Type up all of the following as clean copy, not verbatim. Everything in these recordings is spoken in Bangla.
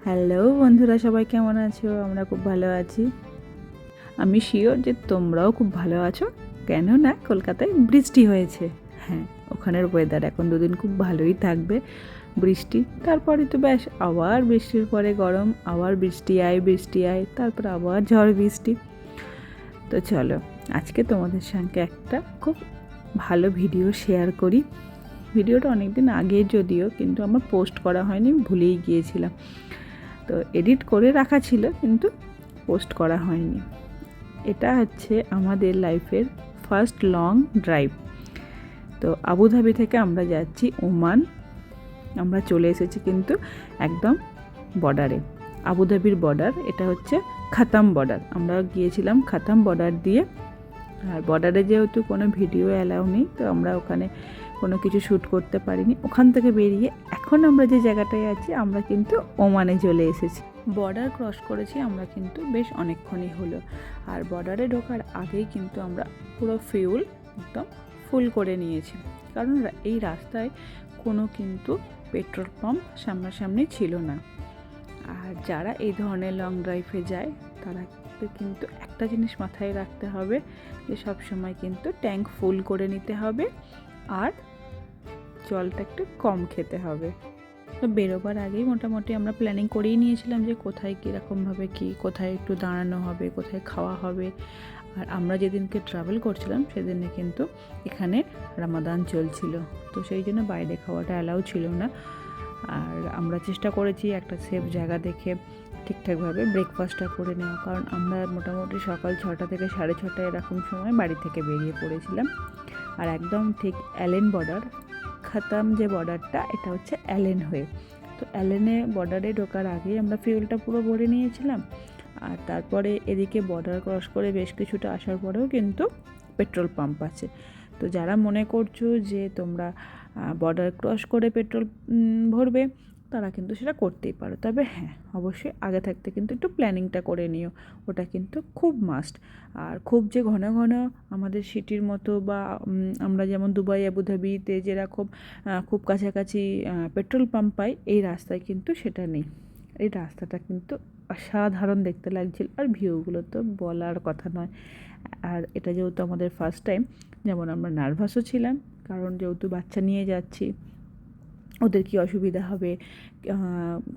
হ্যালো বন্ধুরা, সবাই কেমন আছো? আমরা খুব ভালো আছি। আমি শিওর যে তোমরাও খুব ভালো আছো, কেননা কলকাতায় বৃষ্টি হয়েছে। হ্যাঁ, ওখানের ওয়েদার এখন দুদিন খুব ভালোই থাকবে, বৃষ্টি। তারপরে তো ব্যাস আবার বৃষ্টির পরে গরম, আবার বৃষ্টি আয়, তারপর আবার ঝড় বৃষ্টি। তো চলো, আজকে তোমাদের সঙ্গে একটা খুব ভালো ভিডিও শেয়ার করি। ভিডিওটা অনেক দিন আগে যদিও, কিন্তু আমার পোস্ট করা হয়নি, ভুলেই গিয়েছিলাম। তো এডিট করে রাখা ছিল, কিন্তু পোস্ট করা হয়নি। এটা হচ্ছে আমাদের লাইফের ফার্স্ট লং ড্রাইভ। তো আবুধাবি থেকে আমরা যাচ্ছি ওমান। আমরা চলে এসেছি কিন্তু একদম বর্ডারে, আবুধাবির বর্ডার। এটা হচ্ছে খাতাম বর্ডার। আমরা গিয়েছিলাম খাতাম বর্ডার দিয়ে। আর বর্ডারে যেহেতু কোনো ভিডিও অ্যালাউ নেই, তো আমরা ওখানে কোনো কিছু শ্যুট করতে পারিনি। ওখান থেকে বেরিয়ে এখন আমরা যে জায়গাটায় আছি, আমরা কিন্তু ওমানে চলে এসেছি। বর্ডার ক্রস করেছি আমরা কিন্তু বেশ অনেকক্ষণই হলো। আর বর্ডারে ঢোকার আগেই কিন্তু আমরা পুরো ফিউল একদম ফুল করে নিয়েছি, কারণ এই রাস্তায় কোনো কিন্তু পেট্রোল পাম্প সামনাসামনি ছিল না। আর যারা এই ধরনের লং ড্রাইভে যায়, তারা কিন্তু একটা জিনিস মাথায় রাখতে হবে, যে সবসময় কিন্তু ট্যাঙ্ক ফুল করে নিতে হবে আর জলটা একটু কম খেতে হবে। তো বেরোবার আগেই মোটামুটি আমরা প্ল্যানিং করেই নিয়েছিলাম যে কোথায় কীরকমভাবে কোথায় একটু দাঁড়ানো হবে, কোথায় খাওয়া হবে। আর আমরা যেদিনকে ট্রাভেল করছিলাম সেদিনে কিন্তু এখানে রামাদান চলছিল, তো সেই জন্য বাইরে খাওয়াটা অ্যালাউ ছিল না। আর আমরা চেষ্টা করেছি একটা সেফ জায়গা দেখে ঠিকঠাকভাবে ব্রেকফাস্টটা করে নেওয়া, কারণ আমরা মোটামুটি সকাল 6টা থেকে 6:30 এরকম সময় বাড়ি থেকে বেরিয়ে পড়েছিলাম। আর একদম ঠিক অ্যালেন বর্ডার, খাতাম যে বর্ডারটা, এটা হচ্ছে অ্যালেন হয়ে। তো অ্যালেনে বর্ডারে ঢোকার আগেই আমরা ফিউলটা পুরো ভরে নিয়েছিলাম। আর তারপরে এদিকে বর্ডার ক্রস করে বেশ কিছুটা আসার পরেও কিন্তু পেট্রোল পাম্প আছে। তো যারা মনে করছো যে তোমরা বর্ডার ক্রস করে পেট্রোল ভরবে, তারা কিন্তু সেটা করতেই পারো। তবে হ্যাঁ, অবশ্যই আগে থাকতে কিন্তু একটু প্ল্যানিংটা করে নিও, ওটা কিন্তু খুব মাস্ট। আর খুব যে ঘন ঘন আমাদের সিটির মতো, বা আমরা যেমন দুবাই আবুধাবিতে যেরকম খুব কাছাকাছি পেট্রোল পাম্প পাই, এই রাস্তায় কিন্তু সেটা নেই। এই রাস্তাটা কিন্তু অসাধারণ দেখতে লাগছিল, আর ভিউগুলো তো বলার কথা নয়। আর এটা যেহেতু আমাদের ফার্স্ট টাইম, যেমন আমরা নার্ভাসও ছিলাম, কারণ যেহেতু বাচ্চা নিয়ে যাচ্ছি, ওদের কী অসুবিধা হবে,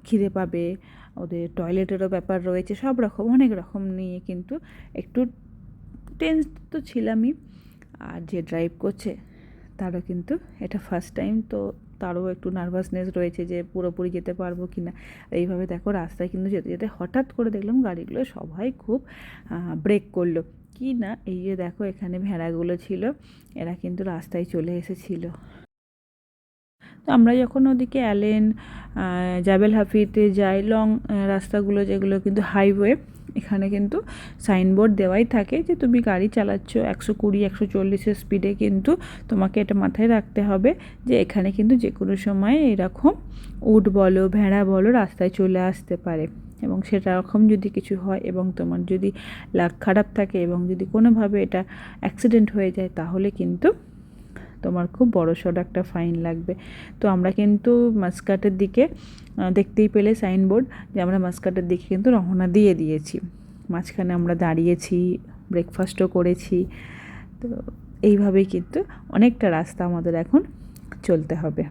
খিদে পাবে, ওদের টয়লেটেরও ব্যাপার রয়েছে, সব রকম অনেক রকম নিয়ে কিন্তু একটু টেন্স তো ছিলামই। আর যে ড্রাইভ করছে তারও কিন্তু এটা ফার্স্ট টাইম, তো তারও একটু নার্ভাসনেস রয়েছে যে পুরোপুরি যেতে পারবো কি না। এইভাবে দেখো রাস্তায় কিন্তু যেতে যেতে হঠাৎ করে দেখলাম গাড়িগুলো সবাই খুব ব্রেক করলো কি না। এই যে দেখো এখানে ভেড়াগুলো ছিল, এরা কিন্তু রাস্তায় চলে এসেছিলো। তো আমরা যখন ওদিকে অ্যালেন, জাবেল হাফিতে যাই, লং রাস্তাগুলো যেগুলো কিন্তু হাইওয়ে, এখানে কিন্তু সাইনবোর্ড দেওয়াই থাকে যে তুমি গাড়ি চালাচ্ছ 120 140 স্পিডে, কিন্তু তোমাকে এটা মাথায় রাখতে হবে যে এখানে কিন্তু যে কোনো সময় এরকম উট বলো, ভেড়া বলো, রাস্তায় চলে আসতে পারে। এবং সেরকম যদি কিছু হয় এবং তোমার যদি লাক খারাপ থাকে এবং যদি কোনোভাবে এটা অ্যাক্সিডেন্ট হয়ে যায়, তাহলে কিন্তু তোমার খুব বড়সড় একটা ফাইন লাগবে। তো আমরা কিন্তু মাস্কাটের দিকে, দেখতেই পেলে সাইনবোর্ড, যে আমরা মাস্কাটের দিকে কিন্তু রওনা দিয়ে দিয়েছি। মাঝখানে আমরা দাঁড়িয়েছি, ব্রেকফাস্টও করেছি। তো এইভাবেই কিন্তু অনেকটা রাস্তা আমাদের এখন চলতে হবে।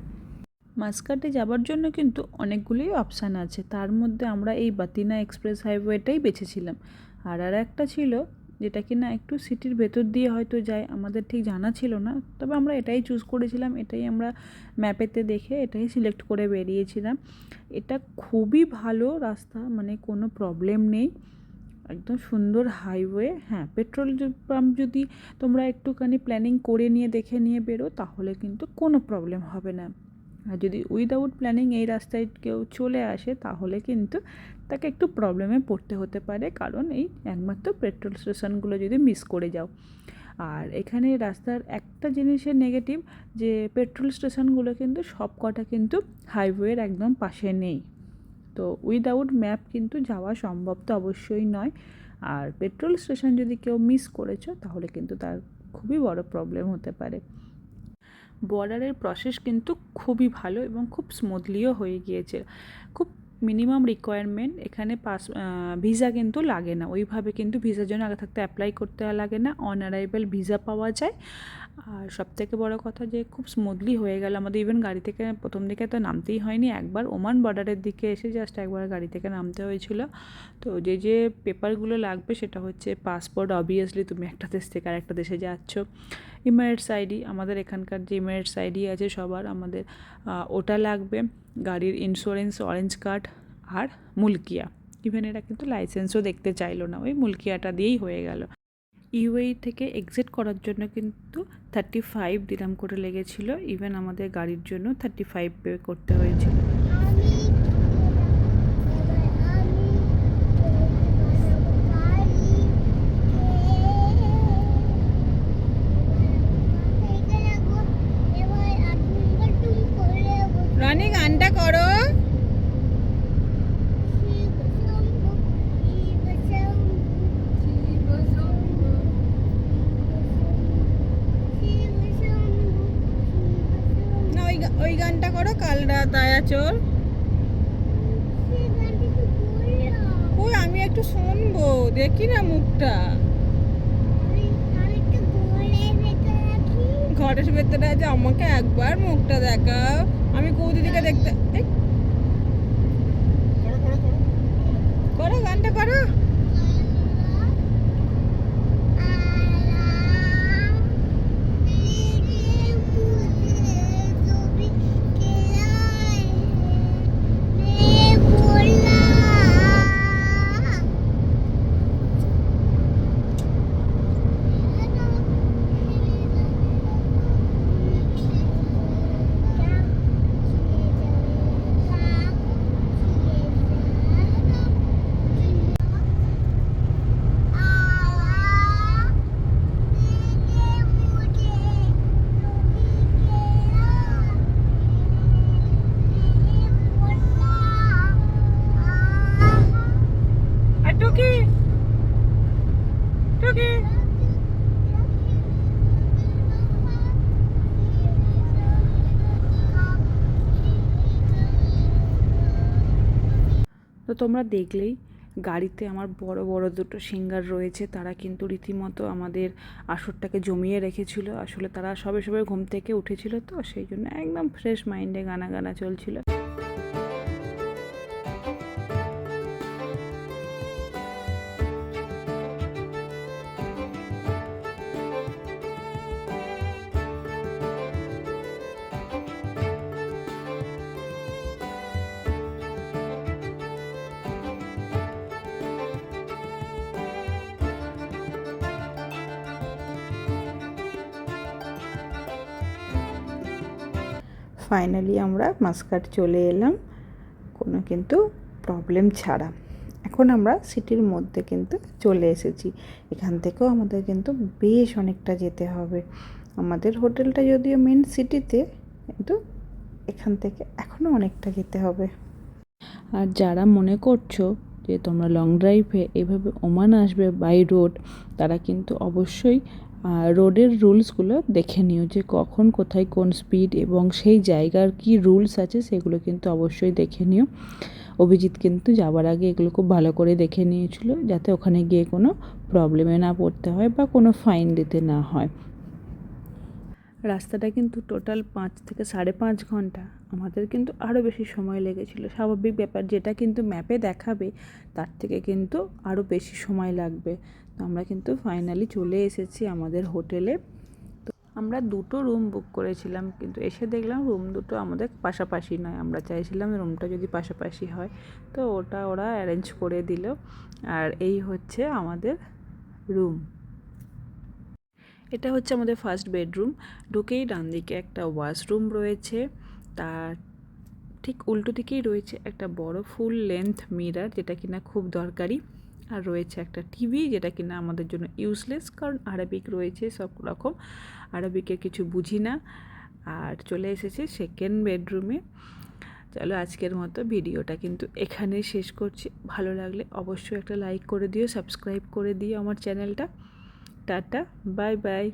মাস্কাটে যাবার জন্য কিন্তু অনেকগুলোই অপশান আছে, তার মধ্যে আমরা এই বাতিনা এক্সপ্রেস হাইওয়েটাই বেছেছিলাম। আর একটা ছিল যেটা কি না একটু সিটির ভেতর দিয়ে হয়তো যায়, আমাদের ঠিক জানা ছিল না, তবে আমরা এটাই চুজ করেছিলাম, এটাই আমরা ম্যাপেতে দেখে এটাই সিলেক্ট করে বেরিয়েছিলাম। এটা খুবই ভালো রাস্তা, মানে কোনো প্রবলেম নেই, একদম সুন্দর হাইওয়ে। হ্যাঁ, পেট্রোল পাম্প যদি তোমরা একটুখানি প্ল্যানিং করে নিয়ে দেখে নিয়ে বেরো, তাহলে কিন্তু কোনো প্রবলেম হবে না। আর যদি উইদাউট প্ল্যানিং এই রাস্তায় কেউ চলে আসে, তাহলে কিন্তু তাকে একটু প্রবলেমে পড়তে হতে পারে, কারণ এই একমাত্র পেট্রোল স্টেশনগুলো যদি মিস করে যাও। আর এখানে রাস্তার একটা জিনিসের নেগেটিভ, যে পেট্রোল স্টেশনগুলো কিন্তু সব কটা কিন্তু হাইওয়ের একদম পাশে নেই। তো উইদাউট ম্যাপ কিন্তু যাওয়া সম্ভব তো অবশ্যই নয়। আর পেট্রোল স্টেশন যদি কেউ মিস করেছো, তাহলে কিন্তু তার খুবই বড় প্রবলেম হতে পারে। বর্ডারের প্রসেস কিন্তু খুবই ভালো এবং খুব স্মুথলিও হয়ে গিয়েছে। খুব মিনিমাম রিকোয়ারমেন্ট, এখানে ভিসা কিন্তু লাগে না ওইভাবে, কিন্তু ভিসার জন্য আগে থাকতে অ্যাপ্লাই করতে লাগে না, অন অ্যারাইভাল ভিসা পাওয়া যায়। আর সবথেকে বড় কথা যে খুব স্মুথলি হয়ে গেল আমাদের, ইভেন গাড়ি থেকে প্রথম দিকে তো নামতেই হয়নি, একবার ওমান বর্ডারের দিকে এসে জাস্ট একবার গাড়ি থেকে নামতে হয়েছিল। তো যে পেপারগুলো লাগবে সেটা হচ্ছে পাসপোর্ট, অবভিয়াসলি তুমি একটা দেশ থেকে আর একটা দেশে যাচ্ছ, ইমারেটস আইডি, আমাদের এখানকার যে ইমারেটস আইডি আছে সবার আমাদের ওটা লাগবে, গাড়ির ইন্স্যুরেন্স, অরেঞ্জ কার্ড আর মুলকিয়া। ইভেন এরা কিন্তু লাইসেন্সও দেখতে চাইলো না, ওই মুলকিয়াটা দিয়েই হয়ে গেল। ইউএই থেকে এক্সিট করার জন্য কিন্তু 35 দিরহাম করে লেগেছিল, ইভেন আমাদের গাড়ির জন্য 35 পে করতে হয়েছিল। রানী গানটা করো। ওই গানটা করো, কাল রাত আয়া চল। ওই আমি একটু শুনবো, দেখি না মুখটা। ঘরের ভেতরে আছে, আমাকে একবার মুখটা দেখাও, আমি কৌদিদিকে দেখতে। করো গানটা করো। তো তোমরা দেখলেই গাড়িতে আমার বড় বড় দুটো সিঙ্গার রয়েছে, তারা কিন্তু রীতিমতো আমাদের আসরটাকে জমিয়ে রেখেছিল। আসলে তারা সবে সবে ঘুম থেকে উঠেছিল, তো সেই জন্য একদম ফ্রেশ মাইন্ডে গানা চলছিল। ফাইনালি আমরা মাস্কাট চলে এলাম, কোনো কিন্তু প্রবলেম ছাড়া। এখন আমরা সিটির মধ্যে কিন্তু চলে এসেছি, এখান থেকেও আমাদের কিন্তু বেশ অনেকটা যেতে হবে। আমাদের হোটেলটা যদিও মেন সিটিতে, কিন্তু এখান থেকে এখনও অনেকটা যেতে হবে। আর যারা মনে করছো যে তোমরা লং ড্রাইভে এভাবে ওমান আসবে বাই রোড, তারা কিন্তু অবশ্যই রোডের রুলসগুলো দেখে নিও, যে কখন কোথায় কোন স্পিড এবং সেই জায়গার কি রুলস আছে সেগুলো কিন্তু অবশ্যই দেখে নিও। অভিজিৎ কিন্তু যাওয়ার আগে এগুলো খুব ভালো করে দেখে নিয়েছিল, যাতে ওখানে গিয়ে কোনো প্রবলেমে না পড়তে হয় বা কোনো ফাইন দিতে না হয়। রাস্তাটা কিন্তু টোটাল 5 থেকে 5.5 ঘন্টা, আমাদের কিন্তু আরও বেশি সময় লেগেছিল। স্বাভাবিক ব্যাপার, যেটা কিন্তু ম্যাপে দেখাবে তার থেকে কিন্তু আরও বেশি সময় লাগবে। তো আমরা কিন্তু ফাইনালি চলে এসেছি আমাদের হোটেলে। তো আমরা 2টো রুম বুক করেছিলাম, কিন্তু এসে দেখলাম রুম দুটো আমাদের পাশাপাশি নয়। আমরা চাইছিলাম রুমটা যদি পাশাপাশি হয়, তো ওটা ওরা অ্যারেঞ্জ করে দিল। আর এই হচ্ছে আমাদের রুম। এটা হচ্ছে আমাদের ফার্স্ট বেডরুম। ঢুকেই ডান দিকে একটা ওয়াশরুম রয়েছে, তার ঠিক উল্টো দিকেই রয়েছে একটা বড় ফুল লেন্থ মিরর, যেটা কিনা খুব দরকারি। আর রয়েছে একটা টিভি, যেটা কিনা আমাদের জন্য ইউজলেস, কারণ আরবিক রয়েছে সব রকম, আরবিকের কিছু বুঝি না। আর চলে এসেছে সেকেন্ড বেডরুমে। চলো আজকের মতো ভিডিওটা কিন্তু এখানেই শেষ করছি। ভালো লাগলে অবশ্যই একটা লাইক করে দিও, সাবস্ক্রাইব করে দিও আমার চ্যানেলটা। Tata, bye bye.